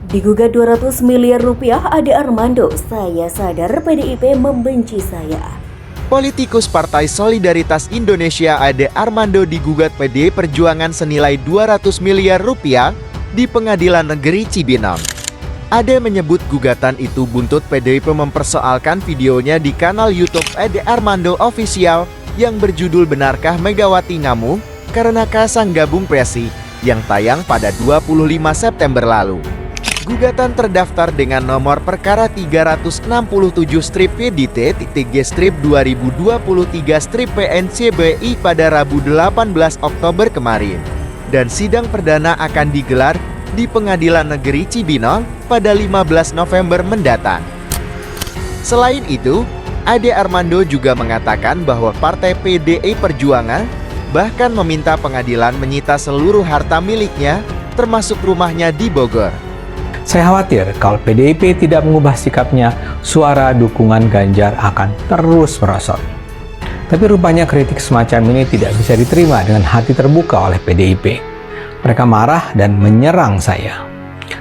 Digugat 200 miliar rupiah, Ade Armando, saya sadar PDIP membenci saya. Politikus Partai Solidaritas Indonesia Ade Armando digugat PDI Perjuangan senilai 200 miliar rupiah di Pengadilan Negeri Cibinong. Ade menyebut gugatan itu buntut PDIP mempersoalkan videonya di kanal YouTube Ade Armando Official yang berjudul Benarkah Megawati Ngamu Karena Kasang Gabung Presi yang tayang pada 25 September lalu. Gugatan terdaftar dengan nomor perkara 367-PDT-G-2023-PNCBI pada Rabu 18 Oktober kemarin. Dan sidang perdana akan digelar di Pengadilan Negeri Cibinong pada 15 November mendatang. Selain itu, Ade Armando juga mengatakan bahwa Partai PDI Perjuangan bahkan meminta pengadilan menyita seluruh harta miliknya, termasuk rumahnya di Bogor. Saya khawatir kalau PDIP tidak mengubah sikapnya, suara dukungan Ganjar akan terus merosot. Tapi rupanya kritik semacam ini tidak bisa diterima dengan hati terbuka oleh PDIP. Mereka marah dan menyerang saya.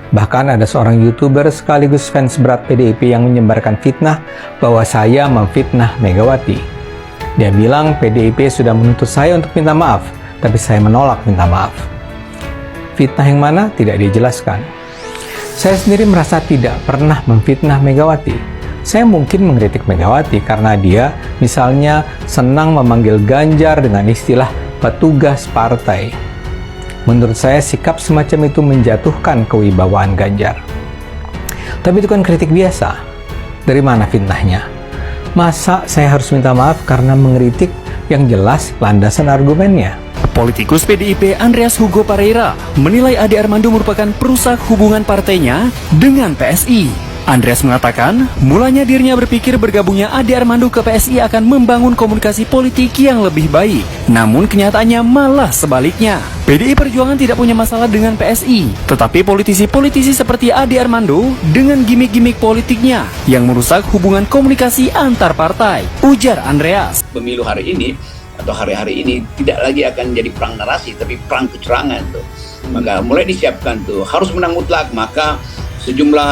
Bahkan ada seorang YouTuber sekaligus fans berat PDIP yang menyebarkan fitnah bahwa saya memfitnah Megawati. Dia bilang PDIP sudah menuntut saya untuk minta maaf, tapi saya menolak minta maaf. Fitnah yang mana tidak dijelaskan. Saya sendiri merasa tidak pernah memfitnah Megawati. Saya mungkin mengkritik Megawati karena dia misalnya senang memanggil Ganjar dengan istilah petugas partai. Menurut saya sikap semacam itu menjatuhkan kewibawaan Ganjar. Tapi itu kan kritik biasa. Dari mana fitnahnya? Masa saya harus minta maaf karena mengkritik yang jelas landasan argumennya? Politikus PDIP Andreas Hugo Pareira menilai Ade Armando merupakan perusak hubungan partainya dengan PSI. Andreas mengatakan, mulanya dirinya berpikir bergabungnya Ade Armando ke PSI akan membangun komunikasi politik yang lebih baik. Namun kenyataannya malah sebaliknya. PDI Perjuangan tidak punya masalah dengan PSI, tetapi politisi-politisi seperti Ade Armando dengan gimmick-gimmick politiknya yang merusak hubungan komunikasi antar partai, ujar Andreas. Pemilu hari ini atau hari-hari ini tidak lagi akan jadi perang narasi, tapi perang kecurangan tuh. Maka mulai disiapkan tuh, harus menang mutlak, maka sejumlah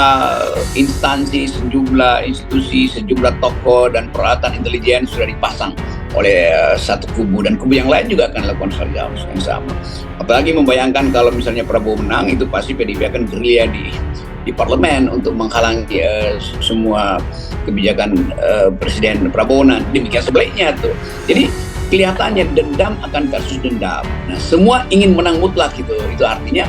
instansi, sejumlah institusi, sejumlah tokoh dan peralatan intelijen sudah dipasang oleh satu kubu, dan kubu yang lain juga akan lakukan hal yang sama. Apalagi membayangkan kalau misalnya Prabowo menang, itu pasti PDIP akan gerilya di parlemen untuk menghalangi semua kebijakan Presiden Prabowo. Demikian sebaliknya tuh. Jadi kelihatannya dendam akan kasus dendam. Nah, semua ingin menang mutlak gitu. Itu artinya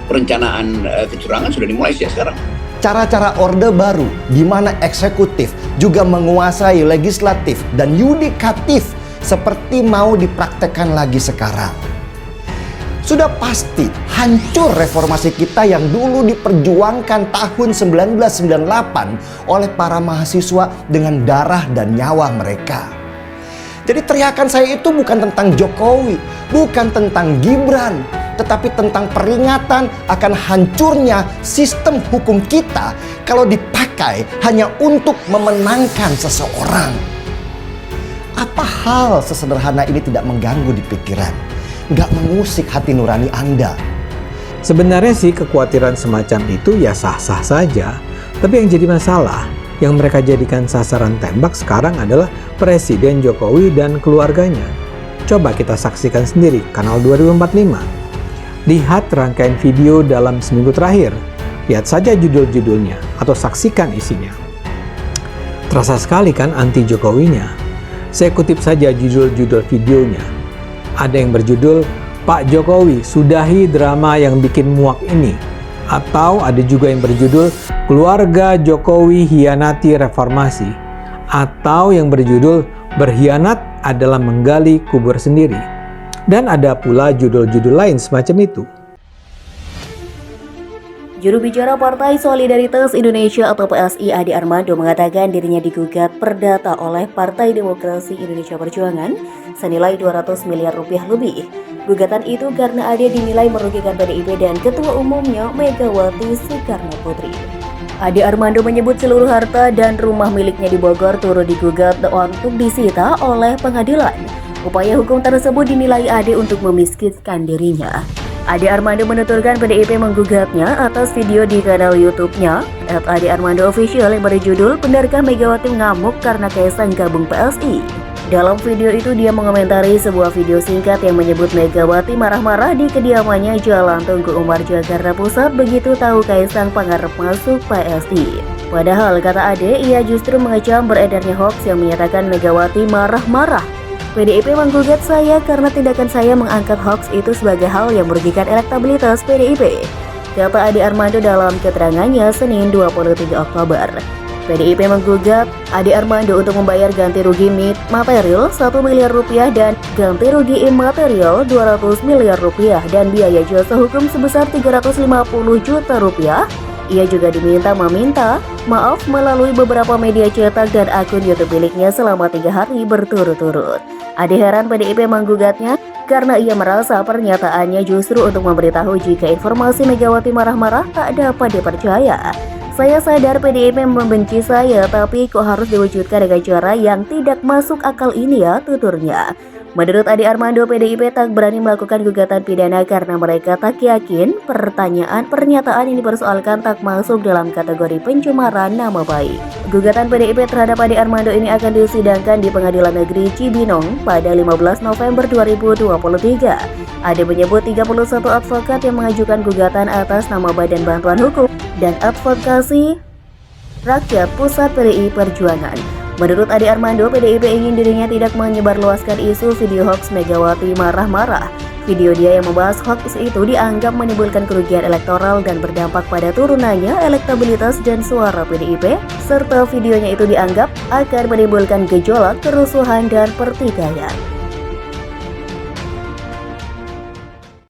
perencanaan kecurangan sudah dimulai sejak sekarang. Cara-cara orde baru di mana eksekutif juga menguasai legislatif dan yudikatif seperti mau dipraktekkan lagi sekarang. Sudah pasti hancur reformasi kita yang dulu diperjuangkan tahun 1998 oleh para mahasiswa dengan darah dan nyawa mereka. Jadi teriakan saya itu bukan tentang Jokowi, bukan tentang Gibran, tetapi tentang peringatan akan hancurnya sistem hukum kita kalau dipakai hanya untuk memenangkan seseorang. Apa hal sesederhana ini tidak mengganggu di pikiran, nggak mengusik hati nurani Anda? Sebenarnya sih kekhawatiran semacam itu ya sah-sah saja, tapi yang jadi masalah, yang mereka jadikan sasaran tembak sekarang adalah Presiden Jokowi dan keluarganya. Coba kita saksikan sendiri kanal 2045. Lihat rangkaian video dalam seminggu terakhir. Lihat saja judul-judulnya atau saksikan isinya. Terasa sekali kan anti Jokowinya. Saya kutip saja judul-judul videonya. Ada yang berjudul, Pak Jokowi sudahi drama yang bikin muak ini. Atau ada juga yang berjudul Keluarga Jokowi Hianati Reformasi. Atau yang berjudul Berkhianat adalah menggali kubur sendiri. Dan ada pula judul-judul lain semacam itu. Juru bicara Partai Solidaritas Indonesia atau PSI Ade Armando mengatakan dirinya digugat perdata oleh Partai Demokrasi Indonesia Perjuangan senilai 200 miliar rupiah lebih. Gugatan itu karena Ade dinilai merugikan PDIP dan Ketua Umumnya Megawati Soekarno Putri. Ade Armando menyebut seluruh harta dan rumah miliknya di Bogor turut digugat untuk disita oleh pengadilan. Upaya hukum tersebut dinilai Ade untuk memiskinkan dirinya. Ade Armando menuturkan PDIP menggugatnya atas video di kanal YouTube-nya @adearmando_official yang berjudul "Benarkah Megawati ngamuk karena Kaisang gabung PSI?". Dalam video itu dia mengomentari sebuah video singkat yang menyebut Megawati marah-marah di kediamannya Jalan Tunggu Umar, Jakarta Pusat begitu tahu Kaisang Pangarep masuk PSI. Padahal kata Ade, ia justru mengecam beredarnya hoax yang menyatakan Megawati marah-marah. PDIP menggugat saya karena tindakan saya mengangkat hoax itu sebagai hal yang merugikan elektabilitas PDIP, kata Ade Armando dalam keterangannya Senin 23 Oktober. PDIP menggugat Ade Armando untuk membayar ganti rugi material 1 miliar rupiah dan ganti rugi imaterial 200 miliar rupiah dan biaya jasa hukum sebesar 350 juta rupiah. Ia juga meminta maaf melalui beberapa media cetak dan akun YouTube miliknya selama 3 hari berturut-turut. Ade heran PDIP menggugatnya karena ia merasa pernyataannya justru untuk memberitahu jika informasi Megawati marah-marah tak dapat dipercaya. Saya sadar PDIP membenci saya, tapi kok harus diwujudkan dengan cara yang tidak masuk akal ini ya, tuturnya. Menurut Ade Armando, PDIP tak berani melakukan gugatan pidana karena mereka tak yakin pernyataan yang dipersoalkan tak masuk dalam kategori pencemaran nama baik. Gugatan PDIP terhadap Ade Armando ini akan disidangkan di Pengadilan Negeri Cibinong pada 15 November 2023. Ade menyebut 31 advokat yang mengajukan gugatan atas nama Badan Bantuan Hukum dan Advokasi Rakyat Pusat PDI Perjuangan. Menurut Ade Armando, PDIP ingin dirinya tidak menyebarluaskan isu video hoax Megawati marah-marah. Video dia yang membahas hoax itu dianggap menimbulkan kerugian elektoral dan berdampak pada turunannya elektabilitas dan suara PDIP, serta videonya itu dianggap akan menimbulkan gejolak, kerusuhan, dan pertikaian.